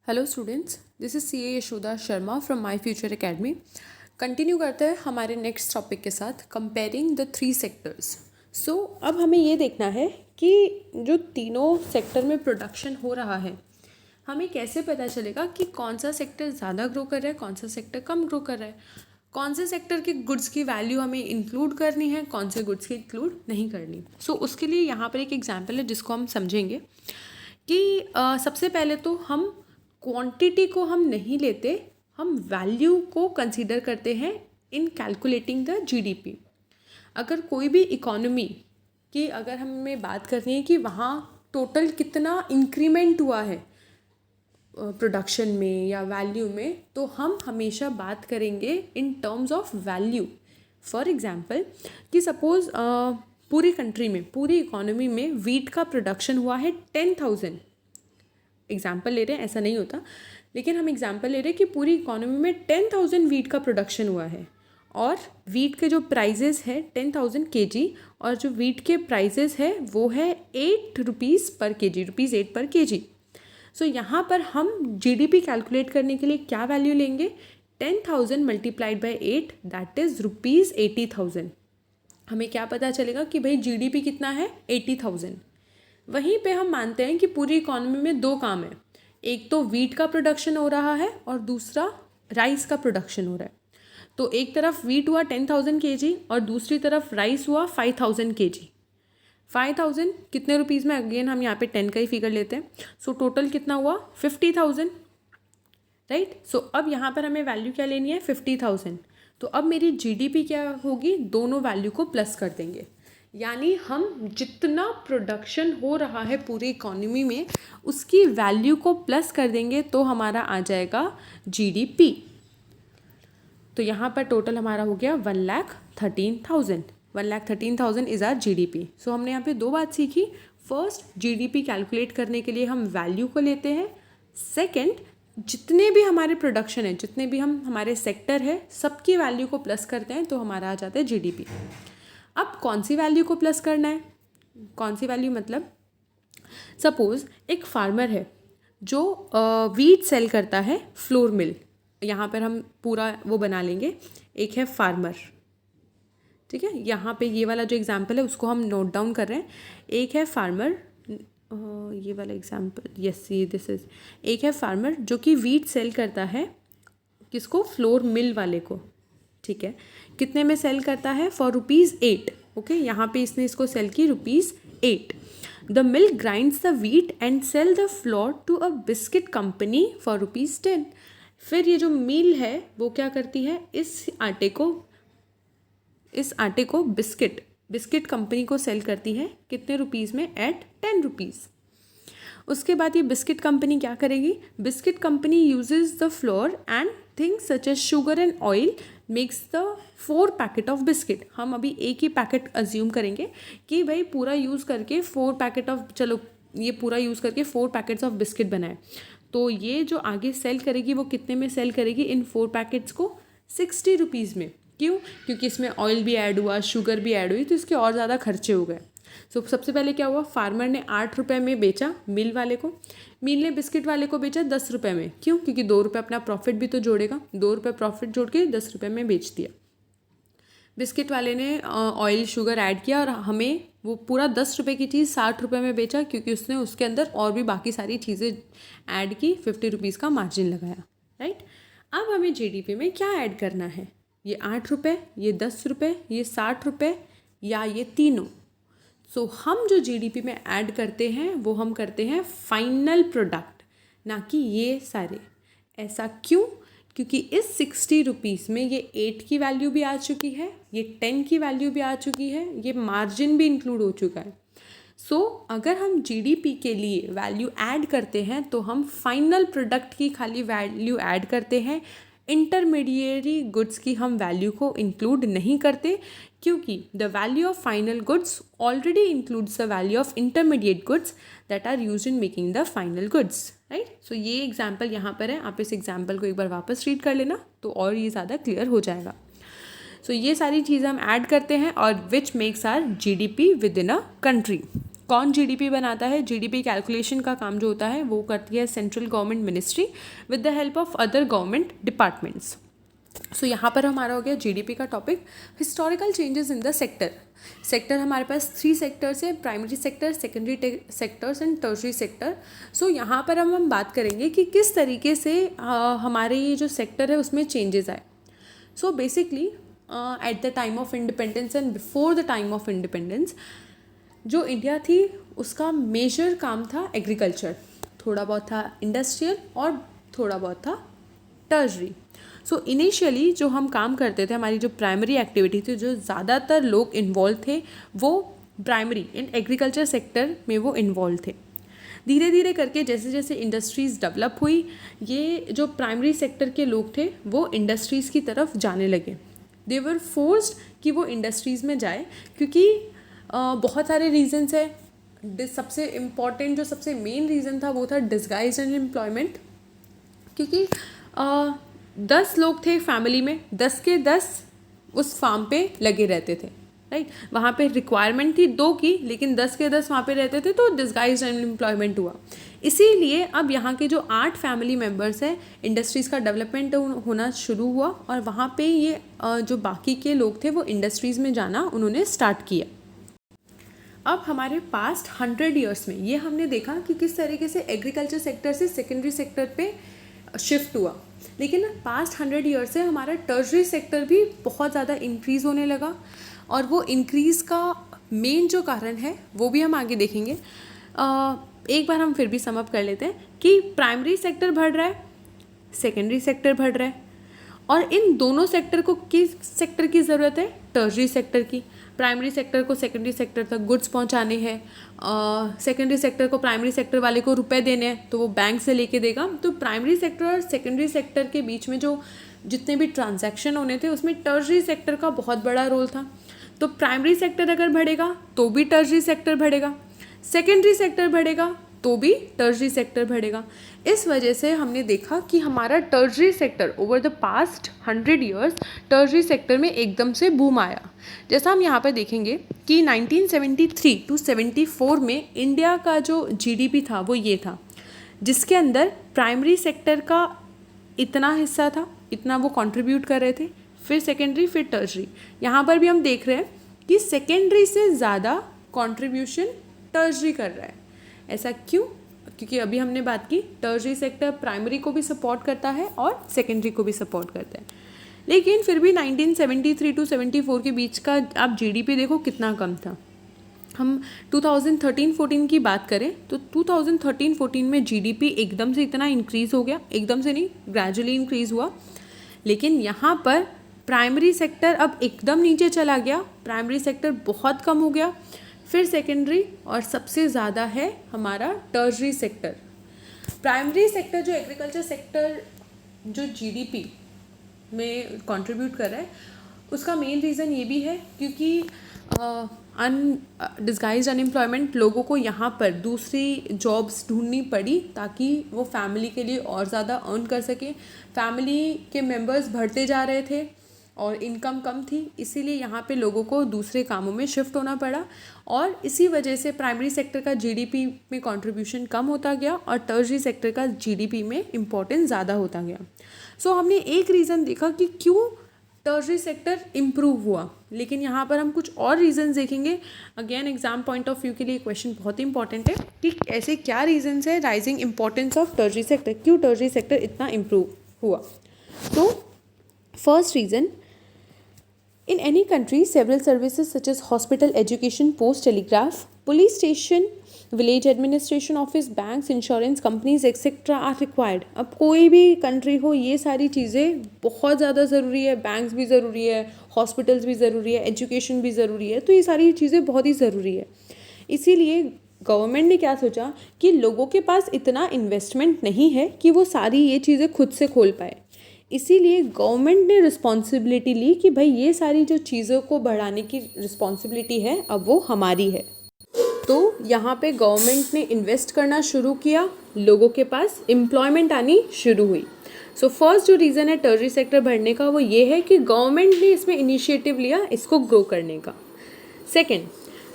Hello students, this is CA Yashoda Sharma from my future academy. Continue करते हैं हमारे next topic के साथ, कंपेयरिंग द 3 सेक्टर्स। सो अब हमें ये देखना है कि जो तीनों सेक्टर में प्रोडक्शन हो रहा है, हमें कैसे पता चलेगा कि कौन सा सेक्टर ज़्यादा ग्रो कर रहा है, कौन सा सेक्टर कम ग्रो कर रहा है, कौन से सेक्टर के गुड्स की वैल्यू हमें इंक्लूड करनी है, कौन से गुड्स की इंक्लूड नहीं करनी। सो उसके लिए यहाँ पर एक एग्जाम्पल है जिसको हम समझेंगे कि सबसे पहले तो हम क्वांटिटी को हम नहीं लेते, हम वैल्यू को कंसीडर करते हैं इन कैलकुलेटिंग द जीडीपी। अगर कोई भी इकोनॉमी की अगर हमें बात करनी है कि वहाँ टोटल कितना इंक्रीमेंट हुआ है प्रोडक्शन में या वैल्यू में, तो हम हमेशा बात करेंगे in terms of value. For example कि सपोज़ पूरी कंट्री में, पूरी इकोनॉमी में वीट का प्रोडक्शन हुआ है 10,000। एग्जाम्पल ले रहे हैं, ऐसा नहीं होता, लेकिन हम एग्जाम्पल ले रहे हैं कि पूरी इकोनॉमी में 10,000 वीट का प्रोडक्शन हुआ है और वीट के जो प्राइजेस है 10,000 kg, और जो वीट के प्राइजेस है वो है 8 रुपीज़ पर kg, रुपीज़ 8 पर kg। सो यहाँ पर हम जीडीपी कैलकुलेट करने के लिए क्या वैल्यू लेंगे? 10,000 multiplied by 8, that is rupees 80,000। हमें क्या पता चलेगा कि भाई जीडीपी कितना है? 80,000। वहीं पे हम मानते हैं कि पूरी इकोनॉमी में दो काम है, एक तो वीट का प्रोडक्शन हो रहा है और दूसरा राइस का प्रोडक्शन हो रहा है। तो एक तरफ वीट हुआ 10,000 kg और दूसरी तरफ राइस हुआ 5,000 kg। 5,000 कितने रुपीज़ में? अगेन हम यहाँ पे 10 का ही फिगर लेते हैं। सो टोटल कितना हुआ? 50,000, राइट। सो अब यहाँ पर हमें वैल्यू क्या लेनी है? 50,000। तो अब मेरी जीडीपी क्या होगी? दोनों वैल्यू को प्लस कर देंगे, यानी हम जितना प्रोडक्शन हो रहा है पूरी इकोनॉमी में उसकी वैल्यू को प्लस कर देंगे तो हमारा आ जाएगा जीडीपी। तो यहाँ पर टोटल हमारा हो गया 1,13,000। 1,13,000 इज़ आर जीडीपी। सो हमने यहाँ पे दो बात सीखी। फर्स्ट, जीडीपी कैलकुलेट करने के लिए हम वैल्यू को लेते हैं। सेकेंड, जितने भी हमारे प्रोडक्शन है, जितने भी हमारे सेक्टर है, सबकी वैल्यू को प्लस करते हैं तो हमारा आ जाता है जीडीपी। अब कौन सी वैल्यू को प्लस करना है? कौन सी वैल्यू मतलब, सपोज़ एक फार्मर है जो वीट सेल करता है फ्लोर मिल। यहाँ पर हम पूरा वो बना लेंगे, एक है फार्मर, ठीक है। यहाँ पे ये वाला जो एग्जांपल है उसको हम नोट डाउन कर रहे हैं। एक है फार्मर, ये वाला एग्जांपल, यस, ये दिस इज, एक है फार्मर जो कि वीट सेल करता है, किसको? फ्लोर मिल वाले को, ठीक है। कितने में सेल करता है? For rupees 8। ओके, यहाँ पे इसने इसको सेल की rupees 8। The mill grinds the wheat and sell the flour to a biscuit company for rupees 10। फिर ये जो मिल है वो क्या करती है? इस आटे को बिस्किट कंपनी को सेल करती है। कितने रुपीज़ में? At 10 rupees. उसके बाद ये बिस्किट कंपनी क्या करेगी? Biscuit company uses the flour and things such as sugar and oil makes the 4 packet of biscuit. हम अभी एक ही पैकेट अज्यूम करेंगे कि भाई पूरा यूज़ करके 4 पैकेट ऑफ, चलो ये पूरा यूज़ करके 4 पैकेट्स ऑफ बिस्किट बनाए। तो ये जो आगे सेल करेगी वो कितने में सेल करेगी? इन 4 पैकेट्स को 60 रुपीज़ में। क्यों? क्योंकि इसमें ऑयल भी ऐड हुआ, शुगर भी ऐड हुई, तो इसके और ज़्यादा खर्चे हो गए। सो सबसे पहले क्या हुआ? फार्मर ने 8 रुपये में बेचा मिल वाले को, मिल ने बिस्किट वाले को बेचा 10 रुपये में। क्यों? क्योंकि 2 रुपये अपना प्रॉफिट भी तो जोड़ेगा। 2 रुपये प्रॉफिट जोड़ के 10 रुपये में बेच दिया। बिस्किट वाले ने ऑयल शुगर ऐड किया और हमें वो पूरा 10 रुपये की चीज़ 60 रुपये में बेचा, क्योंकि उसने उसके अंदर और भी बाकी सारी चीज़ें ऐड की, 50 रुपीज़ का मार्जिन लगाया, राइट। अब हमें जीडीपी में क्या ऐड करना है? ये 8 रुपये, ये 10 रुपये, ये 60 रुपये, या ये तीनों? सो हम जो जीडीपी में ऐड करते हैं वो हम करते हैं फाइनल प्रोडक्ट, ना कि ये सारे। ऐसा क्यों? क्योंकि इस 60 रुपीज़ में ये 8 की वैल्यू भी आ चुकी है, ये 10 की वैल्यू भी आ चुकी है, ये मार्जिन भी इंक्लूड हो चुका है। सो अगर हम जीडीपी के लिए वैल्यू ऐड करते हैं तो हम फाइनल प्रोडक्ट की खाली वैल्यू ऐड करते हैं, इंटरमीडिएरी गुड्स की हम वैल्यू को इंक्लूड नहीं करते, क्योंकि the value of final goods already includes the value of intermediate goods that are used in making the final goods, right. So ये एग्जाम्पल यहाँ पर है, आप इस एग्जाम्पल को एक बार वापस रीड कर लेना तो और ये ज़्यादा क्लियर हो जाएगा। सो ये सारी चीज़ें हम ऐड करते हैं और which makes are GDP with in a country. कौन जीडीपी बनाता है? जीडीपी कैलकुलेशन का काम जो होता है वो करती है central government ministry with the help of other government departments. So यहाँ पर हमारा हो गया जीडीपी का topic. Historical changes in the sector हमारे पास 3 सेक्टर्स है, primary sector, secondary sectors and tertiary sector. So यहाँ पर हम बात करेंगे कि किस तरीके से हमारे ये जो सेक्टर है उसमें चेंजेस आए। So basically at the time of independence and before the time of independence जो इंडिया थी उसका मेजर काम था एग्रीकल्चर, थोड़ा बहुत था इंडस्ट्रियल और थोड़ा बहुत था टर्शरी। सो इनिशियली जो हम काम करते थे, हमारी जो प्राइमरी एक्टिविटी थी, जो ज़्यादातर लोग इन्वॉल्व थे वो प्राइमरी इन एग्रीकल्चर सेक्टर में वो इन्वॉल्व थे। धीरे धीरे करके जैसे जैसे इंडस्ट्रीज़ डेवलप हुई, ये जो प्राइमरी सेक्टर के लोग थे वो इंडस्ट्रीज़ की तरफ जाने लगे। दे वर फोर्स्ड कि वो इंडस्ट्रीज़ में जाए, क्योंकि बहुत सारे रीजंस है। सबसे इम्पॉर्टेंट जो सबसे मेन रीज़न था वो था डिस्गाइज्ड अनएम्प्लॉयमेंट, क्योंकि 10 लोग थे फैमिली में, 10 के 10 उस फार्म पे लगे रहते थे, राइट। वहाँ पे रिक्वायरमेंट थी 2 की, लेकिन 10 के 10 वहाँ पे रहते थे, तो डिस्गाइज्ड अनएम्प्लॉयमेंट हुआ। इसीलिए अब यहाँ के जो 8 फैमिली मेम्बर्स हैं, इंडस्ट्रीज़ का डेवलपमेंट होना शुरू हुआ और वहाँ पे ये जो बाकी के लोग थे वो इंडस्ट्रीज़ में जाना उन्होंने स्टार्ट किया। अब हमारे पास्ट 100 ईयर्स में ये हमने देखा कि किस तरीके से एग्रीकल्चर सेक्टर से सेकेंडरी सेक्टर पे शिफ्ट हुआ, लेकिन पास्ट 100 ईयर से हमारा टर्शरी सेक्टर भी बहुत ज़्यादा इंक्रीज़ होने लगा। और वो इंक्रीज़ का मेन जो कारण है वो भी हम आगे देखेंगे। एक बार हम फिर भी समअप कर लेते हैं कि प्राइमरी सेक्टर बढ़ रहा है, सेकेंडरी सेक्टर बढ़ रहा है, और इन दोनों सेक्टर को किस सेक्टर की ज़रूरत है? टर्शरी सेक्टर की। प्राइमरी सेक्टर को सेकेंडरी सेक्टर तक गुड्स पहुंचाने हैं, सेकेंडरी सेक्टर को प्राइमरी सेक्टर वाले को रुपए देने हैं, तो वो बैंक से लेके देगा। तो प्राइमरी सेक्टर और सेकेंडरी सेक्टर के बीच में जो जितने भी ट्रांजैक्शन होने थे उसमें टर्शरी सेक्टर का बहुत बड़ा रोल था। तो प्राइमरी सेक्टर अगर बढ़ेगा तो भी टर्शरी सेक्टर बढ़ेगा, सेकेंडरी सेक्टर बढ़ेगा तो भी टर्शरी सेक्टर बढ़ेगा। इस वजह से हमने देखा कि हमारा tertiary sector over the past 100 years tertiary sector में एकदम से बूम आया। जैसा हम यहाँ पर देखेंगे कि 1973 टू 74 में इंडिया का जो जीडीपी था वो ये था, जिसके अंदर प्राइमरी सेक्टर का इतना हिस्सा था, इतना वो कंट्रीब्यूट कर रहे थे, फिर सेकेंडरी, फिर टर्शरी। यहाँ पर भी हम देख रहे हैं कि सेकेंडरी से ज़्यादा कंट्रीब्यूशन टर्शरी कर रहा है। ऐसा क्यों? क्योंकि अभी हमने बात की टर्शरी सेक्टर प्राइमरी को भी सपोर्ट करता है और सेकेंडरी को भी सपोर्ट करता है। लेकिन फिर भी 1973 टू 74 के बीच का आप जीडीपी देखो कितना कम था। हम 2013-14 की बात करें तो 2013-14 में जीडीपी एकदम से इतना इंक्रीज़ हो गया, एकदम से नहीं, ग्रेजुअली इंक्रीज़ हुआ। लेकिन यहाँ पर प्राइमरी सेक्टर अब एकदम नीचे चला गया, प्राइमरी सेक्टर बहुत कम हो गया, फिर सेकेंडरी, और सबसे ज़्यादा है हमारा टर्शरी सेक्टर। प्राइमरी सेक्टर जो एग्रीकल्चर सेक्टर जो जीडीपी में कंट्रीब्यूट कर रहा है, उसका मेन रीज़न ये भी है क्योंकि डिस्गाइज्ड अनएम्प्लॉयमेंट, लोगों को यहाँ पर दूसरी जॉब्स ढूंढनी पड़ी ताकि वो फैमिली के लिए और ज़्यादा अर्न कर सके। फैमिली के मेंबर्स बढ़ते जा रहे थे और इनकम कम थी, इसीलिए यहाँ पे लोगों को दूसरे कामों में शिफ्ट होना पड़ा, और इसी वजह से प्राइमरी सेक्टर का जीडीपी में कंट्रीब्यूशन कम होता गया और टर्शरी सेक्टर का जीडीपी में इम्पोर्टेंस ज़्यादा होता गया। सो हमने एक रीज़न देखा कि क्यों टर्शरी सेक्टर इम्प्रूव हुआ, लेकिन यहाँ पर हम कुछ और रीजंस देखेंगे। Again exam point of view के लिए क्वेश्चन बहुत इंपॉर्टेंट है कि ऐसे क्या रीजंस है rising importance of tertiary sector, क्यों टर्शरी सेक्टर इतना इम्प्रूव हुआ। तो first reason, in any country several services such as hospital, education, post, telegraph, police station, village administration office, banks, insurance companies etc are required। अब कोई भी country हो ये सारी चीज़ें बहुत ज़्यादा ज़रूरी है, बैंक्स भी ज़रूरी है, हॉस्पिटल्स भी ज़रूरी है, एजुकेशन भी ज़रूरी है, तो ये सारी चीज़ें बहुत ही ज़रूरी है। इसीलिए गवर्नमेंट ने क्या सोचा कि लोगों के पास इतना इन्वेस्टमेंट नहीं है कि वो सारी ये चीज़ें खुद से खोल पाए, इसीलिए गवर्नमेंट ने रिस्पॉन्सिबिलिटी ली कि भाई ये सारी जो चीज़ों को बढ़ाने की रिस्पॉन्सिबिलिटी है अब वो हमारी है। तो यहाँ पे गवर्नमेंट ने इन्वेस्ट करना शुरू किया, लोगों के पास एम्प्लॉयमेंट आनी शुरू हुई। सो फर्स्ट जो रीज़न है टर्शरी सेक्टर बढ़ने का वो ये है कि गवर्नमेंट ने इसमें इनिशिएटिव लिया इसको ग्रो करने का। Second,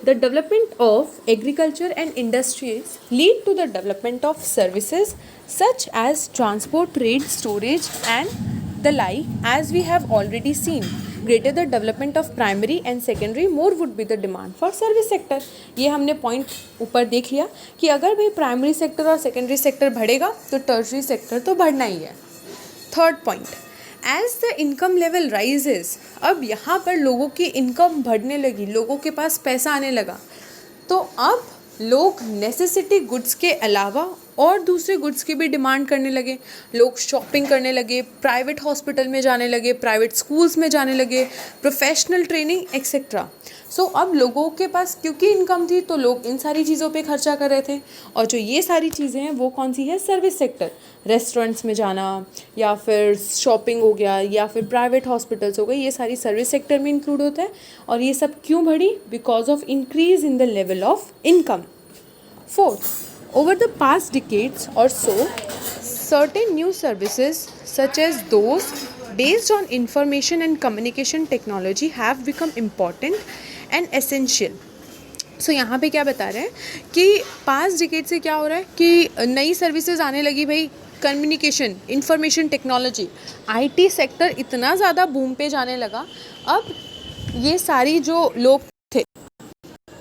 The development of agriculture and industries lead to the development of services such as transport, trade, storage and the like. As we have already seen, greater the development of primary and secondary, more would be the demand for service sector. ये हमने point ऊपर देख लिया कि अगर भाई primary sector और secondary sector बढ़ेगा तो टर्शरी सेक्टर तो बढ़ना ही है. Third point, as the income level rises, अब यहाँ पर लोगों की इनकम बढ़ने लगी, लोगों के पास पैसा आने लगा, तो अब लोग नेसेसिटी गुड्स के अलावा और दूसरे गुड्स की भी डिमांड करने लगे. लोग शॉपिंग करने लगे, प्राइवेट हॉस्पिटल में जाने लगे, प्राइवेट स्कूल्स में जाने लगे, प्रोफेशनल ट्रेनिंग एक्सेट्रा. सो अब लोगों के पास क्योंकि इनकम थी तो लोग इन सारी चीज़ों पे खर्चा कर रहे थे. और जो ये सारी चीज़ें हैं वो कौन सी है? Service sector. रेस्टोरेंट्स में जाना या फिर शॉपिंग हो गया या फिर प्राइवेट हॉस्पिटल्स हो गए, ये सारी सर्विस सेक्टर में इंक्लूड होता है. और ये सब क्यों बढ़ी? Because of increase in the level of income. Fourth, over the past decades or so, certain new services such as those based on information and communication technology have become important and essential. सो यहाँ पे क्या बता रहे हैं कि past decade से क्या हो रहा है कि नई सर्विसेज आने लगी भाई. Communication, information technology, IT sector इतना ज़्यादा बूम पे जाने लगा. अब ये सारी जो लोग थे